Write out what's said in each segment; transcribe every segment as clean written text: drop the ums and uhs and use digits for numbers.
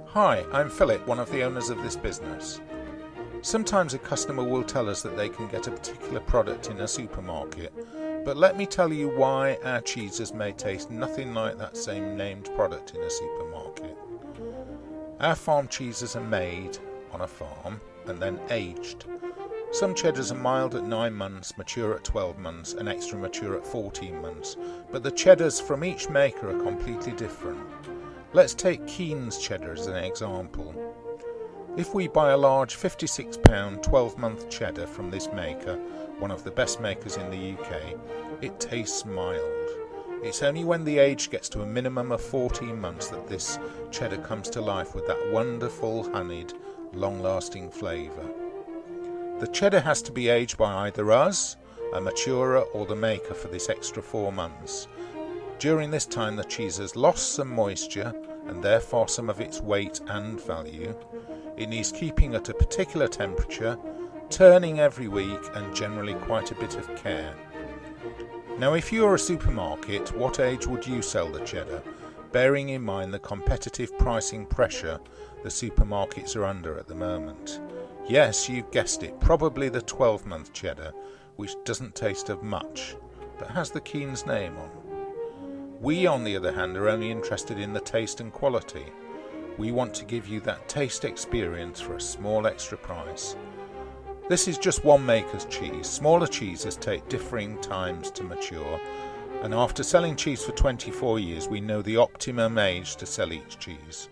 Hi, I'm Philip, one of the owners of this business. Sometimes a customer will tell us that they can get a particular product in a supermarket, but let me tell you why our cheeses may taste nothing like that same named product in a supermarket. Our farm cheeses are made on a farm and then aged. Some cheddars are mild at 9 months, mature at 12 months and extra mature at 14 months, but the cheddars from each maker are completely different. Let's take Keen's cheddar as an example. If we buy a large £56 12-month cheddar from this maker, one of the best makers in the UK, it tastes mild. It's only when the age gets to a minimum of 14 months that this cheddar comes to life with that wonderful, honeyed, long-lasting flavour. The cheddar has to be aged by either us, a maturer, or the maker for this extra 4 months. During this time the cheese has lost some moisture and therefore some of its weight and value. It needs keeping at a particular temperature, turning every week, and generally quite a bit of care. Now if you are a supermarket, what age would you sell the cheddar, bearing in mind the competitive pricing pressure the supermarkets are under at the moment? Yes, you've guessed it, probably the 12-month cheddar, which doesn't taste of much, but has the Keen's name on. We, on the other hand, are only interested in the taste and quality. We want to give you that taste experience for a small extra price. This is just one maker's cheese. Smaller cheeses take differing times to mature, and after selling cheese for 24 years, we know the optimum age to sell each cheese.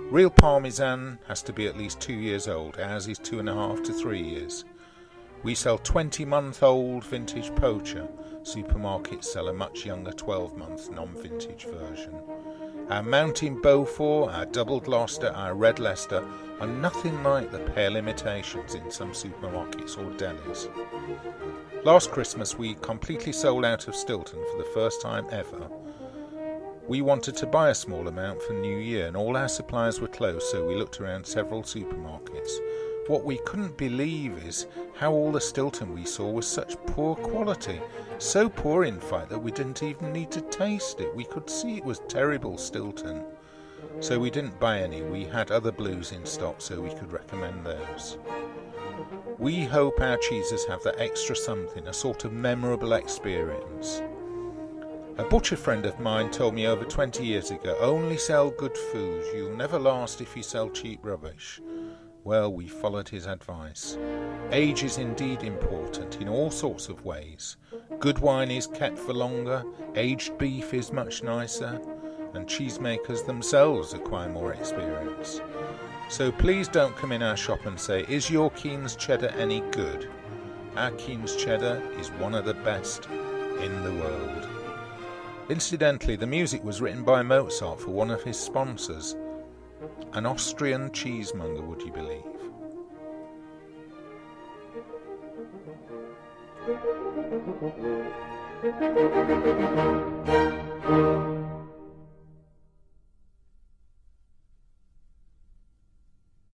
Real Parmesan has to be at least 2 years old. Ours is 2.5 to 3 years. We sell 20-month-old vintage poacher. Supermarkets sell a much younger 12-month non-vintage version. Our Mountain Beaufort, our Double Gloucester, our Red Leicester are nothing like the pale imitations in some supermarkets or delis. Last Christmas we completely sold out of Stilton for the first time ever. We wanted to buy a small amount for New Year and all our suppliers were closed, so we looked around several supermarkets. What we couldn't believe is how all the Stilton we saw was such poor quality. So poor in fact that we didn't even need to taste it. We could see it was terrible Stilton. So we didn't buy any. We had other blues in stock so we could recommend those. We hope our cheeses have that extra something, a sort of memorable experience. A butcher friend of mine told me over 20 years ago, only sell good food, you'll never last if you sell cheap rubbish. Well, we followed his advice. Age is indeed important in all sorts of ways. Good wine is kept for longer, aged beef is much nicer, and cheesemakers themselves acquire more experience. So please don't come in our shop and say, is your Keen's cheddar any good? Our Keen's cheddar is one of the best in the world. Incidentally, the music was written by Mozart for one of his sponsors, an Austrian cheesemonger, would you believe?